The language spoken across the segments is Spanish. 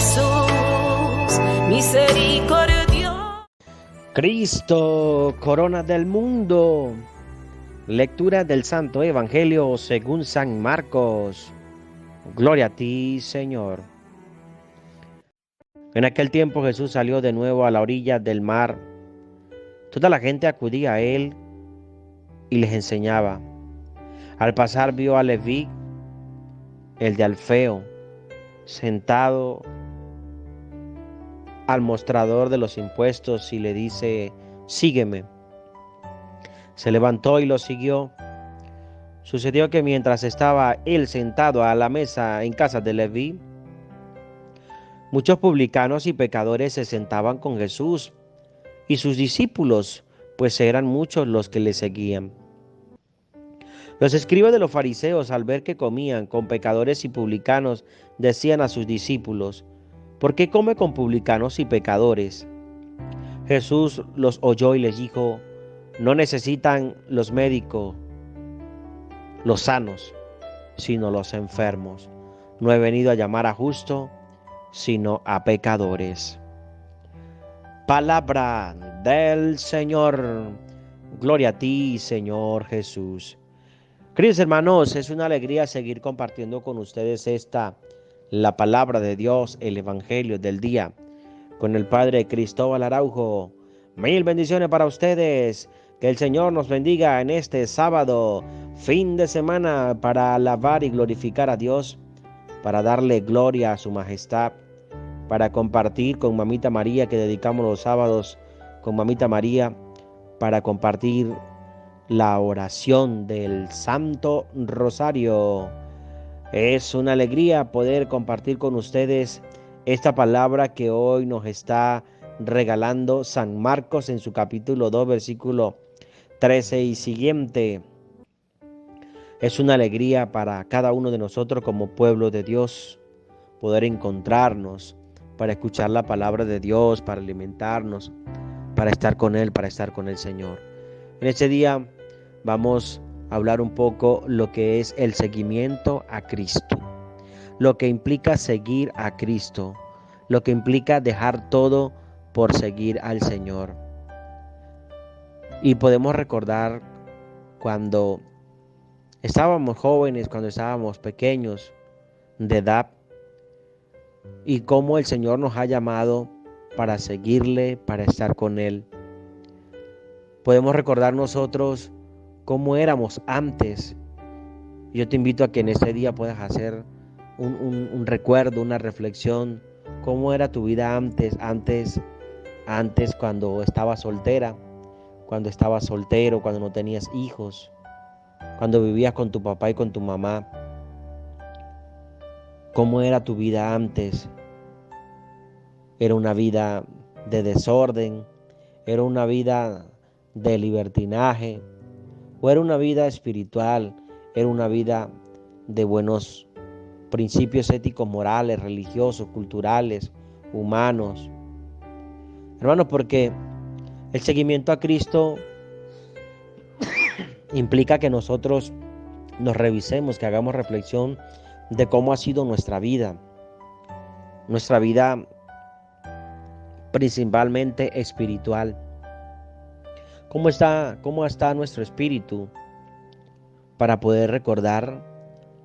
Jesús, misericordia. Cristo, corona del mundo. Lectura del Santo Evangelio según San Marcos. Gloria a ti, Señor. En aquel tiempo Jesús salió de nuevo a la orilla del mar. Toda la gente acudía a él y les enseñaba. Al pasar vio a Leví, el de Alfeo, sentado al mostrador de los impuestos y le dice: sígueme. Se levantó y lo siguió. Sucedió que mientras estaba él sentado a la mesa en casa de Leví, muchos publicanos y pecadores se sentaban con Jesús y sus discípulos, pues eran muchos los que le seguían. Los escribas de los fariseos, al ver que comían con pecadores y publicanos, decían a sus discípulos: ¿por qué come con publicanos y pecadores? Jesús los oyó y les dijo: no necesitan los médicos los sanos, sino los enfermos. No he venido a llamar a justos, sino a pecadores. Palabra del Señor. Gloria a ti, Señor Jesús. Queridos hermanos, es una alegría seguir compartiendo con ustedes la palabra de Dios, el Evangelio del día, con el Padre Cristóbal Araujo. Mil bendiciones para ustedes. Que el Señor nos bendiga en este sábado, fin de semana, para alabar y glorificar a Dios, para darle gloria a su majestad, para compartir con Mamita María, que dedicamos los sábados con Mamita María, para compartir la oración del Santo Rosario. Es una alegría poder compartir con ustedes esta palabra que hoy nos está regalando San Marcos en su capítulo 2, versículo 13 y siguiente. Es una alegría para cada uno de nosotros como pueblo de Dios poder encontrarnos para escuchar la palabra de Dios, para alimentarnos, para estar con Él, para estar con el Señor. En este día vamos a hablar un poco lo que es el seguimiento a Cristo, lo que implica seguir a Cristo, lo que implica dejar todo por seguir al Señor. Y podemos recordar cuando estábamos jóvenes, cuando estábamos pequeños de edad, y cómo el Señor nos ha llamado para seguirle, para estar con Él. Podemos recordar nosotros cómo éramos antes. Yo te invito a que en este día puedas hacer un recuerdo, una reflexión. ¿Cómo era tu vida antes cuando estabas soltera, cuando estabas soltero, cuando no tenías hijos, cuando vivías con tu papá y con tu mamá? ¿Cómo era tu vida antes? ¿Era una vida de desorden? ¿Era una vida de libertinaje? ¿O era una vida espiritual? ¿Era una vida de buenos principios éticos, morales, religiosos, culturales, humanos? Hermanos, porque el seguimiento a Cristo implica que nosotros nos revisemos, que hagamos reflexión de cómo ha sido nuestra vida principalmente espiritual. ¿Cómo está nuestro espíritu para poder recordar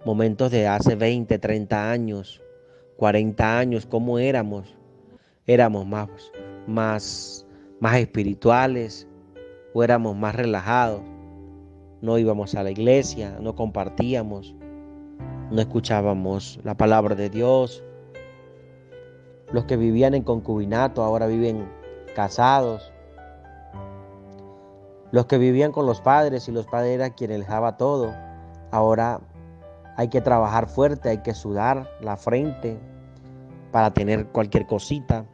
momentos de hace 20, 30 años, 40 años? ¿Cómo éramos? ¿Éramos más espirituales o éramos más relajados? No íbamos a la iglesia, no compartíamos, no escuchábamos la palabra de Dios. Los que vivían en concubinato ahora viven casados. Los que vivían con los padres y los padres eran quienes les daba todo, ahora hay que trabajar fuerte, hay que sudar la frente para tener cualquier cosita.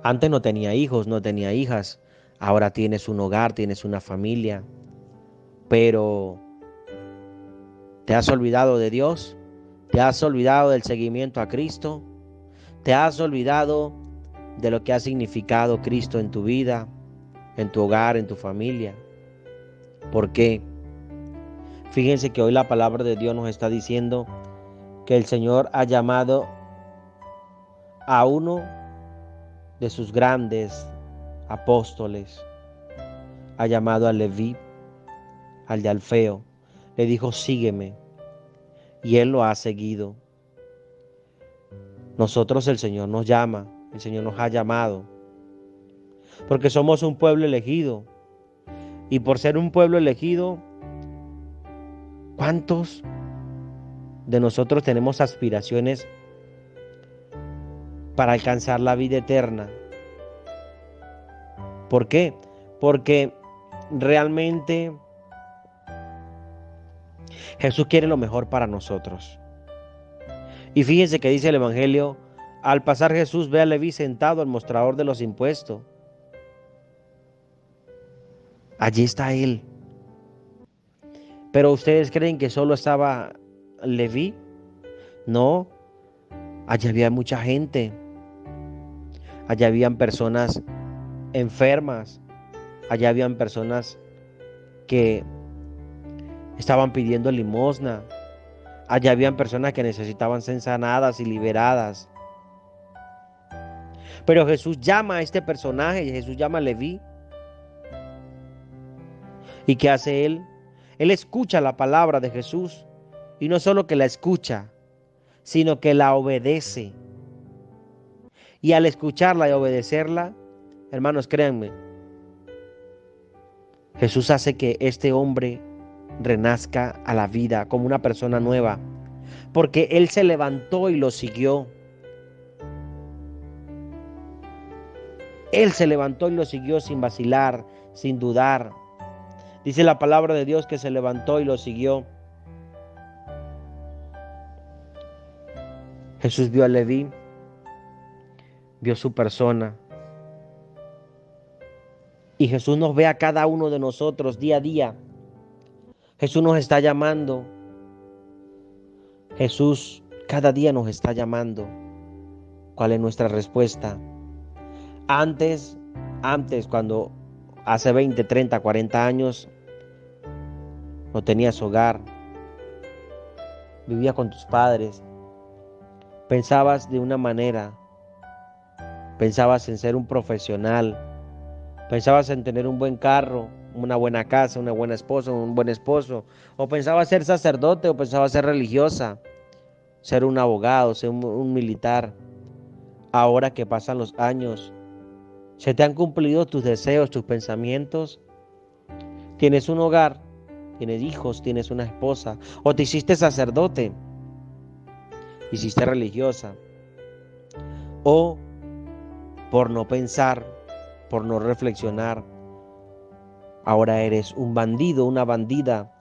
Antes no tenía hijos, no tenía hijas, ahora tienes un hogar, tienes una familia, pero ¿te has olvidado de Dios? ¿Te has olvidado del seguimiento a Cristo? ¿Te has olvidado de lo que ha significado Cristo en tu vida, en tu hogar, en tu familia? ¿Por qué? Fíjense que hoy la palabra de Dios nos está diciendo que el Señor ha llamado a uno de sus grandes apóstoles, ha llamado a Leví, al de Alfeo, le dijo: sígueme, y él lo ha seguido. Nosotros, el Señor nos llama, el Señor nos ha llamado, porque somos un pueblo elegido, y por ser un pueblo elegido, ¿cuántos de nosotros tenemos aspiraciones para alcanzar la vida eterna? ¿Por qué? Porque realmente Jesús quiere lo mejor para nosotros. Y fíjense que dice el Evangelio: al pasar Jesús ve a Leví sentado al mostrador de los impuestos. Allí está él. Pero ¿ustedes creen que solo estaba Leví? No, allí había mucha gente. Allí habían personas enfermas. Allí habían personas que estaban pidiendo limosna. Allí habían personas que necesitaban ser sanadas y liberadas. Pero Jesús llama a este personaje, Jesús llama a Leví. ¿Y qué hace él? Él escucha la palabra de Jesús, y no solo que la escucha, sino que la obedece. Y al escucharla y obedecerla, hermanos, créanme, Jesús hace que este hombre renazca a la vida como una persona nueva, porque él se levantó y lo siguió. Él se levantó y lo siguió sin vacilar, sin dudar. Dice la palabra de Dios que se levantó y lo siguió. Jesús vio a Leví, vio su persona. Y Jesús nos ve a cada uno de nosotros día a día. Jesús nos está llamando. Jesús cada día nos está llamando. ¿Cuál es nuestra respuesta? Antes, cuando hace 20, 30, 40 años, no tenías hogar, vivías con tus padres, pensabas de una manera, pensabas en ser un profesional, pensabas en tener un buen carro, una buena casa, una buena esposa, un buen esposo, o pensabas ser sacerdote, o pensabas ser religiosa, ser un abogado, ser un militar. Ahora que pasan los años, ¿se te han cumplido tus deseos, tus pensamientos? ¿Tienes un hogar? ¿Tienes hijos? ¿Tienes una esposa? ¿O te hiciste sacerdote? ¿Hiciste religiosa? ¿O por no pensar, por no reflexionar, ahora eres un bandido, una bandida?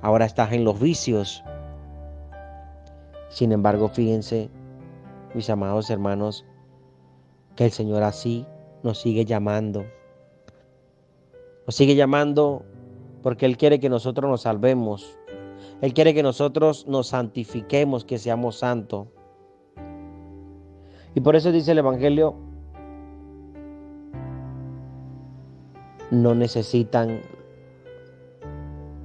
Ahora estás en los vicios. Sin embargo, fíjense, mis amados hermanos, que el Señor así nos sigue llamando. Nos sigue llamando porque Él quiere que nosotros nos salvemos. Él quiere que nosotros nos santifiquemos, que seamos santos. Y por eso dice el Evangelio: no necesitan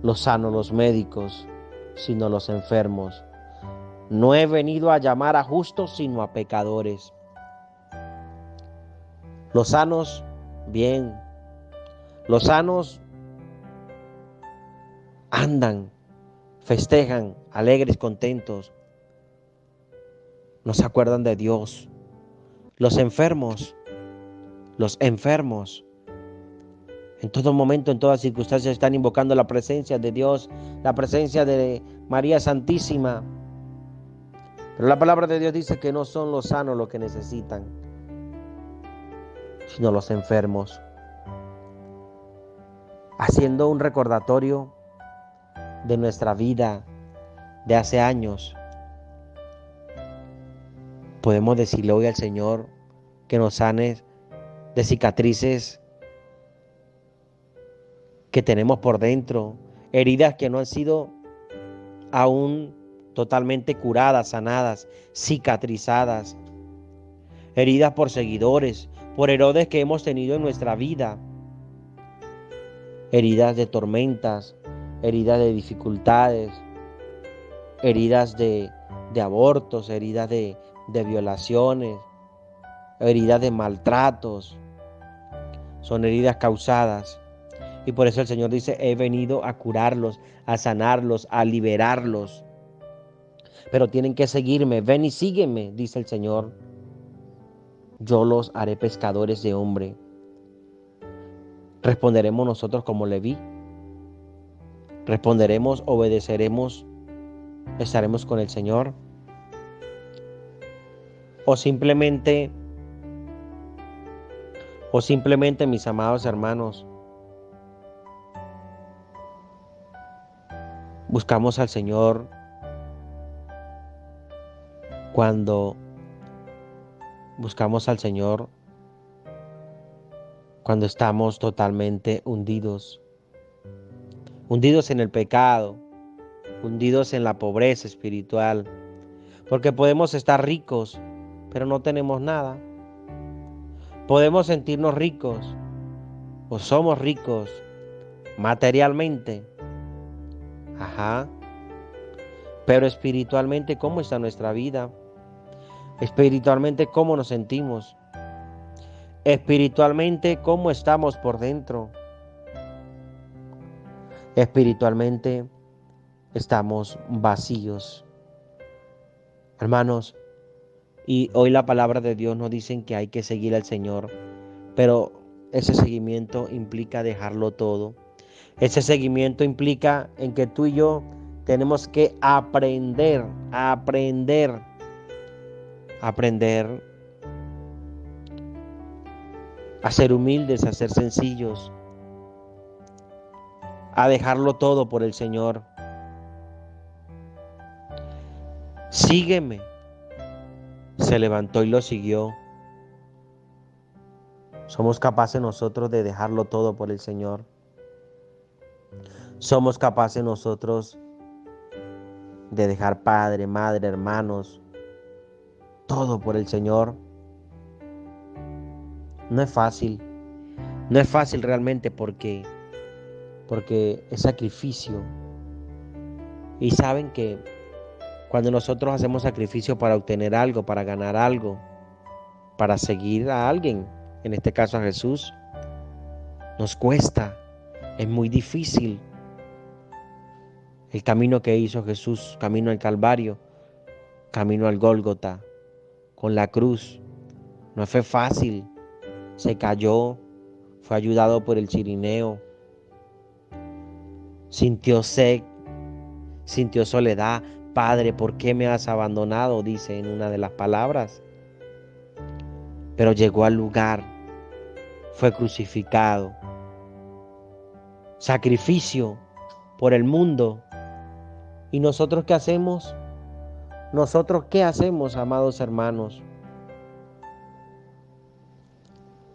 los sanos los médicos, sino los enfermos. No he venido a llamar a justos, sino a pecadores. Los sanos, bien. Los sanos andan, festejan, alegres, contentos. No se acuerdan de Dios. Los enfermos, en todo momento, en todas circunstancias, están invocando la presencia de Dios, la presencia de María Santísima. Pero la palabra de Dios dice que no son los sanos los que necesitan, sino los enfermos. Haciendo un recordatorio de nuestra vida de hace años, podemos decirle hoy al Señor que nos sane de cicatrices que tenemos por dentro, heridas que no han sido aún totalmente curadas, sanadas, cicatrizadas, heridas por seguidores, por errores que hemos tenido en nuestra vida, heridas de tormentas, heridas de dificultades, heridas de abortos, heridas de violaciones, heridas de maltratos, son heridas causadas. Y por eso el Señor dice, he venido a curarlos, a sanarlos, a liberarlos. Pero tienen que seguirme, ven y sígueme, dice el Señor. Yo los haré pescadores de hombre. ¿Responderemos nosotros como Leví? ¿Responderemos, obedeceremos, estaremos con el Señor? O simplemente, mis amados hermanos, buscamos al Señor cuando estamos totalmente hundidos en el pecado, hundidos en la pobreza espiritual, porque podemos estar ricos, pero no tenemos nada. Podemos sentirnos ricos o somos ricos materialmente, pero espiritualmente, ¿cómo está nuestra vida? Espiritualmente, ¿cómo nos sentimos? Espiritualmente, ¿cómo estamos por dentro? Espiritualmente, estamos vacíos. Hermanos, y hoy la palabra de Dios nos dice que hay que seguir al Señor, pero ese seguimiento implica dejarlo todo. Ese seguimiento implica en que tú y yo tenemos que aprender a ser humildes, a ser sencillos, a dejarlo todo por el Señor. Sígueme. Se levantó y lo siguió. Somos capaces nosotros de dejarlo todo por el Señor. Somos capaces nosotros de dejar padre, madre, hermanos, todo por el Señor. No es fácil realmente porque es sacrificio. Y saben que cuando nosotros hacemos sacrificio para obtener algo, para ganar algo, para seguir a alguien, en este caso a Jesús, nos cuesta, es muy difícil. El camino que hizo Jesús, camino al Calvario, camino al Gólgota, con la cruz, no fue fácil. Se cayó, fue ayudado por el cirineo, sintió sed, sintió soledad. Padre, ¿por qué me has abandonado?, dice en una de las palabras. Pero llegó al lugar, fue crucificado. Sacrificio por el mundo. ¿Y nosotros qué hacemos? ¿Nosotros qué hacemos, amados hermanos?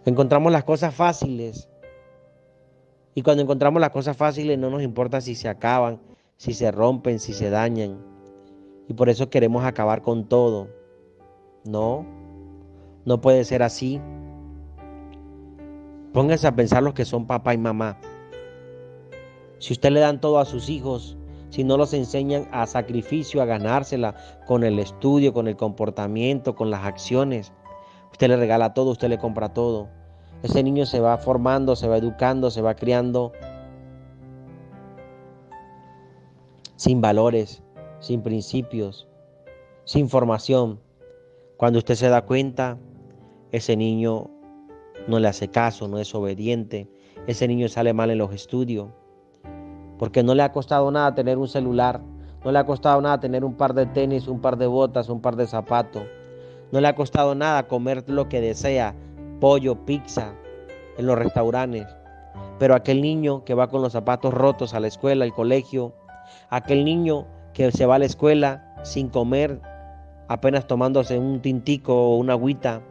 Encontramos las cosas fáciles. Y cuando encontramos las cosas fáciles no nos importa si se acaban, si se rompen, si se dañan. Y por eso queremos acabar con todo. No puede ser así. Pónganse a pensar los que son papá y mamá. Si usted le dan todo a sus hijos, si no los enseñan a sacrificio, a ganársela con el estudio, con el comportamiento, con las acciones, usted le regala todo, usted le compra todo. Ese niño se va formando, se va educando, se va criando sin valores, sin principios, sin formación. Cuando usted se da cuenta, ese niño no le hace caso, no es obediente. Ese niño sale mal en los estudios, porque no le ha costado nada tener un celular, no le ha costado nada tener un par de tenis, un par de botas, un par de zapatos. No le ha costado nada comer lo que desea, pollo, pizza, en los restaurantes. Pero aquel niño que va con los zapatos rotos a la escuela, al colegio, aquel niño que se va a la escuela sin comer, apenas tomándose un tintico o una agüita,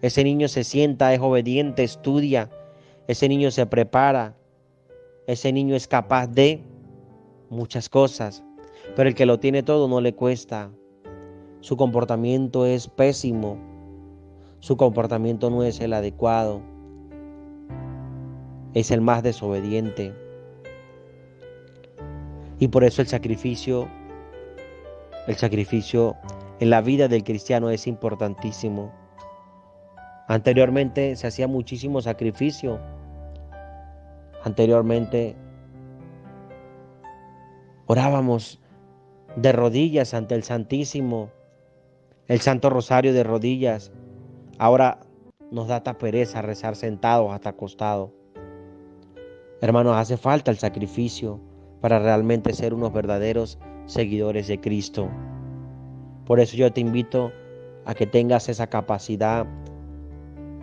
ese niño se sienta, es obediente, estudia, ese niño se prepara, ese niño es capaz de muchas cosas, pero el que lo tiene todo no le cuesta. Su comportamiento es pésimo, su comportamiento no es el adecuado, es el más desobediente. Y por eso el sacrificio en la vida del cristiano es importantísimo. Anteriormente se hacía muchísimo sacrificio. Anteriormente orábamos de rodillas ante el Santísimo, el Santo Rosario de rodillas. Ahora nos da hasta pereza rezar sentados hasta acostados. Hermanos, hace falta el sacrificio para realmente ser unos verdaderos seguidores de Cristo. Por eso yo te invito a que tengas esa capacidad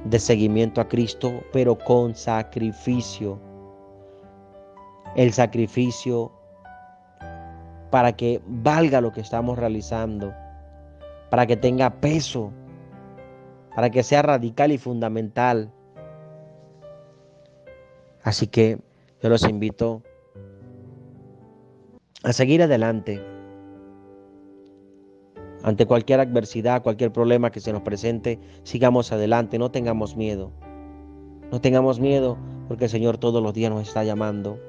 de seguimiento a Cristo, pero con sacrificio. El sacrificio para que valga lo que estamos realizando, para que tenga peso, para que sea radical y fundamental. Así que yo los invito a seguir adelante ante cualquier adversidad, cualquier problema que se nos presente. Sigamos adelante, no tengamos miedo. No tengamos miedo porque el Señor todos los días nos está llamando.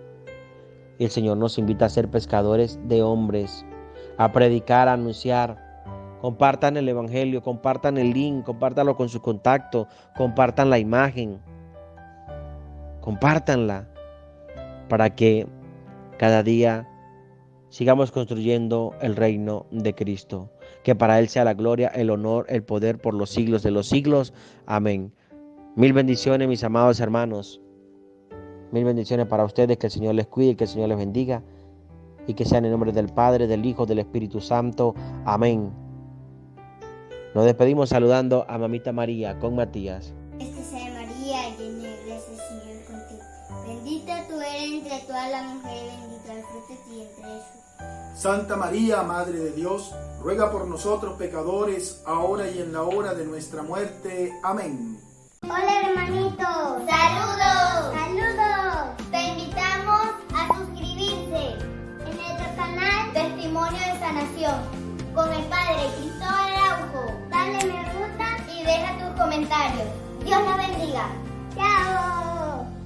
Y el Señor nos invita a ser pescadores de hombres, a predicar, a anunciar. Compartan el Evangelio, compartan el link, compártanlo con su contacto, compartan la imagen, compártanla para que cada día sigamos construyendo el reino de Cristo. Que para Él sea la gloria, el honor, el poder por los siglos de los siglos. Amén. Mil bendiciones, mis amados hermanos. Mil bendiciones para ustedes. Que el Señor les cuide, que el Señor les bendiga. Y que sea en el nombre del Padre, del Hijo, del Espíritu Santo. Amén. Nos despedimos saludando a Mamita María con Matías. Sea María, llena de gracia, el Señor es contigo. Bendita tú eres entre todas las mujeres, bendito el fruto de tu vientre, Jesús. Santa María, Madre de Dios, ruega por nosotros pecadores, ahora y en la hora de nuestra muerte. Amén. Hola hermanitos, saludos, saludos. Te invitamos a suscribirse en nuestro canal Testimonio de Sanación con el Padre Cristóbal Araujo. Dale me gusta y deja tus comentarios. Dios los bendiga. Chao.